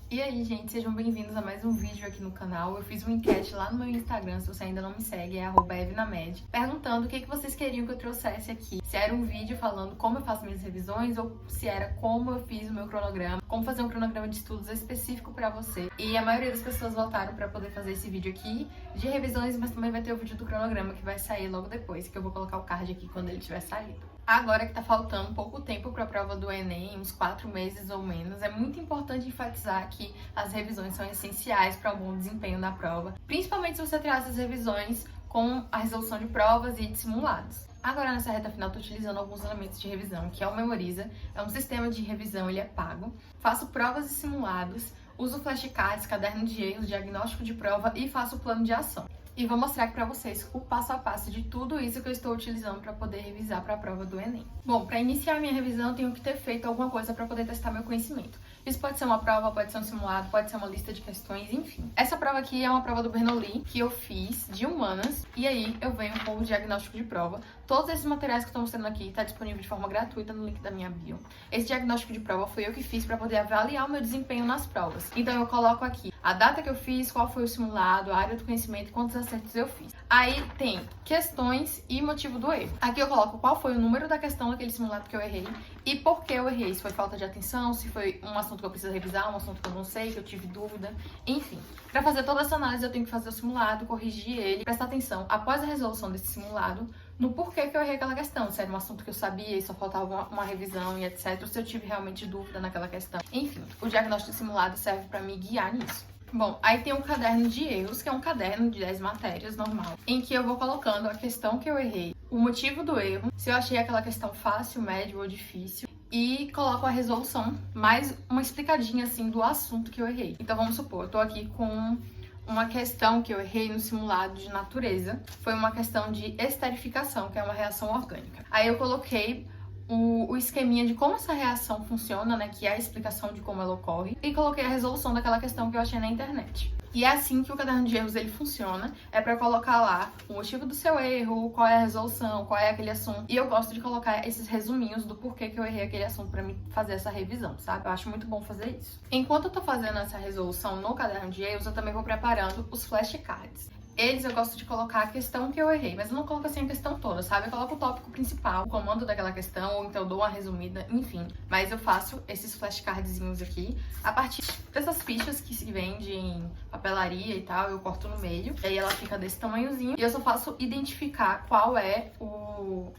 E aí, gente, sejam bem-vindos a mais um vídeo aqui no canal. Eu fiz uma enquete lá no meu Instagram, se você ainda não me segue, é @evnamed, perguntando o que vocês queriam que eu trouxesse aqui. Se era um vídeo falando como eu faço minhas revisões ou se era como eu fiz o meu cronograma, como fazer um cronograma de estudos específico pra você. E a maioria das pessoas votaram pra poder fazer esse vídeo aqui de revisões, mas também vai ter o vídeo do cronograma que vai sair logo depois, que eu vou colocar o card aqui quando ele tiver saído. Agora que tá faltando pouco tempo para a prova do Enem, uns 4 meses ou menos, é muito importante enfatizar que as revisões são essenciais para um bom desempenho na prova, principalmente se você traz essas revisões com a resolução de provas e de simulados. Agora, nessa reta final, estou utilizando alguns elementos de revisão, que é o Memoriza, é um sistema de revisão, ele é pago. Faço provas e simulados, uso flashcards, caderno de erros, diagnóstico de prova e faço plano de ação. E vou mostrar aqui pra vocês o passo a passo de tudo isso que eu estou utilizando para poder revisar para a prova do Enem. Bom, para iniciar minha revisão, eu tenho que ter feito alguma coisa para poder testar meu conhecimento. Isso pode ser uma prova, pode ser um simulado, pode ser uma lista de questões, enfim. Essa prova aqui é uma prova do Bernoulli, que eu fiz de humanas, e aí eu venho com o diagnóstico de prova. Todos esses materiais que eu estou mostrando aqui tá disponível de forma gratuita no link da minha bio. Esse diagnóstico de prova foi eu que fiz para poder avaliar o meu desempenho nas provas. Então eu coloco aqui a data que eu fiz, qual foi o simulado, a área do conhecimento e quantos acertos eu fiz. Aí tem questões e motivo do erro. Aqui eu coloco qual foi o número da questão daquele simulado que eu errei e por que eu errei. Se foi falta de atenção, se foi um assunto que eu preciso revisar, um assunto que eu não sei, que eu tive dúvida, enfim. Para fazer toda essa análise eu tenho que fazer o simulado, corrigir ele, prestar atenção após a resolução desse simulado no porquê que eu errei aquela questão, se era um assunto que eu sabia e só faltava uma revisão e etc, ou se eu tive realmente dúvida naquela questão. Enfim, o diagnóstico de simulado serve para me guiar nisso. Bom, aí tem um caderno de erros, que é um caderno de 10 matérias normal, em que eu vou colocando a questão que eu errei, o motivo do erro, se eu achei aquela questão fácil, médio ou difícil, e coloco a resolução, mais uma explicadinha assim do assunto que eu errei. Então vamos supor, eu tô aqui com uma questão que eu errei no simulado de natureza, foi uma questão de esterificação, que é uma reação orgânica. Aí eu coloquei o esqueminha de como essa reação funciona, né, que é a explicação de como ela ocorre, e coloquei a resolução daquela questão que eu achei na internet. E é assim que o caderno de erros ele funciona, é para colocar lá o motivo do seu erro, qual é a resolução, qual é aquele assunto. E eu gosto de colocar esses resuminhos do porquê que eu errei aquele assunto para me fazer essa revisão, sabe? Eu acho muito bom fazer isso. Enquanto eu tô fazendo essa resolução no caderno de erros, eu também vou preparando os flashcards. Eles eu gosto de colocar a questão que eu errei, mas eu não coloco assim a questão toda, sabe? Eu coloco o tópico principal, o comando daquela questão, ou então eu dou uma resumida, enfim. Mas eu faço esses flashcardzinhos aqui a partir dessas fichas que se vende em papelaria e tal, eu corto no meio. E aí ela fica desse tamanhozinho e eu só faço identificar qual é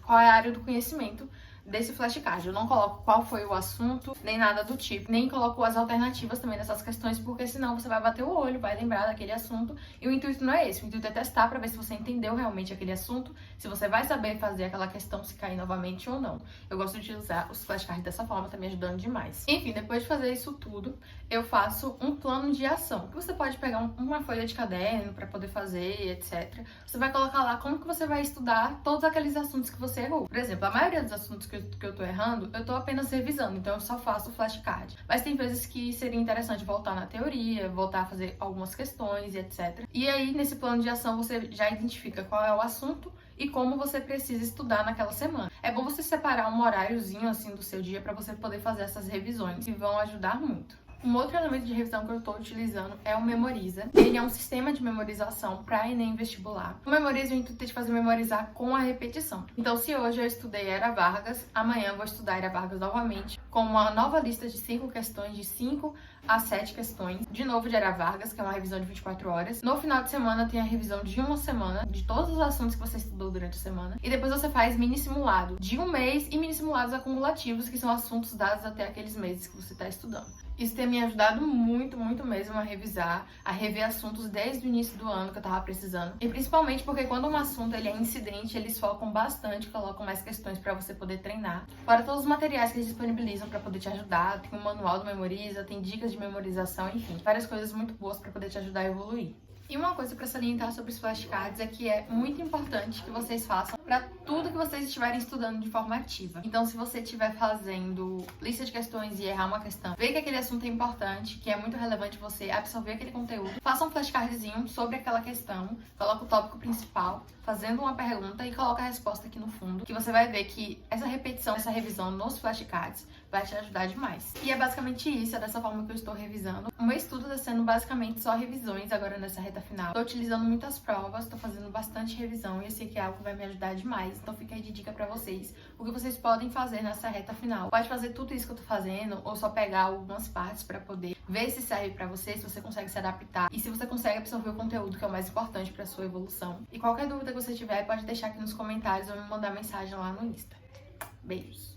a área do conhecimento desse flashcard. Eu não coloco qual foi o assunto, nem nada do tipo, nem coloco as alternativas também dessas questões, porque senão você vai bater o olho, vai lembrar daquele assunto, e o intuito não é esse, o intuito é testar pra ver se você entendeu realmente aquele assunto, se você vai saber fazer aquela questão se cair novamente ou não. Eu gosto de utilizar os flashcards dessa forma, tá me ajudando demais. Enfim, depois de fazer isso tudo, eu faço um plano de ação, que você pode pegar uma folha de caderno pra poder fazer, etc. Você vai colocar lá como que você vai estudar todos aqueles assuntos que você errou. Por exemplo, a maioria dos assuntos que eu tô errando, eu tô apenas revisando, então eu só faço flashcard. Mas tem vezes que seria interessante voltar na teoria, voltar a fazer algumas questões e etc. E aí, nesse plano de ação, você já identifica qual é o assunto e como você precisa estudar naquela semana. É bom você separar um horáriozinho assim do seu dia para você poder fazer essas revisões, que vão ajudar muito. Um outro elemento de revisão que eu estou utilizando é o Memoriza. Ele é um sistema de memorização para Enem vestibular. O Memoriza, o intuito é de fazer memorizar com a repetição. Então, se hoje eu estudei Era Vargas, amanhã eu vou estudar Era Vargas novamente, com uma nova lista de 5 questões, de 5 a 7 questões, de novo de Era Vargas, que é uma revisão de 24 horas. No final de semana tem a revisão de uma semana, de todos os assuntos que você estudou durante a semana. E depois você faz mini simulado de um mês e mini simulados acumulativos, que são assuntos dados até aqueles meses que você está estudando. Isso tem me ajudado muito, muito mesmo a revisar, a rever assuntos desde o início do ano que eu tava precisando. E principalmente porque quando um assunto ele é incidente, eles focam bastante, colocam mais questões pra você poder treinar. Fora todos os materiais que eles disponibilizam pra poder te ajudar, tem o manual do Memoriza, tem dicas de memorização, enfim, várias coisas muito boas pra poder te ajudar a evoluir. E uma coisa para salientar sobre os flashcards é que é muito importante que vocês façam para tudo que vocês estiverem estudando de forma ativa. Então, se você estiver fazendo lista de questões e errar uma questão, vê que aquele assunto é importante, que é muito relevante você absorver aquele conteúdo, faça um flashcardzinho sobre aquela questão, coloca o tópico principal, fazendo uma pergunta e coloca a resposta aqui no fundo, que você vai ver que essa repetição, essa revisão nos flashcards vai te ajudar demais. E é basicamente isso, é dessa forma que eu estou revisando. O meu estudo está sendo basicamente só revisões agora nessa reta final. Tô utilizando muitas provas, tô fazendo bastante revisão e eu sei que é algo que vai me ajudar demais. Então fica aí de dica pra vocês, o que vocês podem fazer nessa reta final. Pode fazer tudo isso que eu tô fazendo ou só pegar algumas partes pra poder ver se serve pra você, se você consegue se adaptar e se você consegue absorver o conteúdo, que é o mais importante pra sua evolução. E qualquer dúvida que você tiver, pode deixar aqui nos comentários ou me mandar mensagem lá no Insta. Beijos!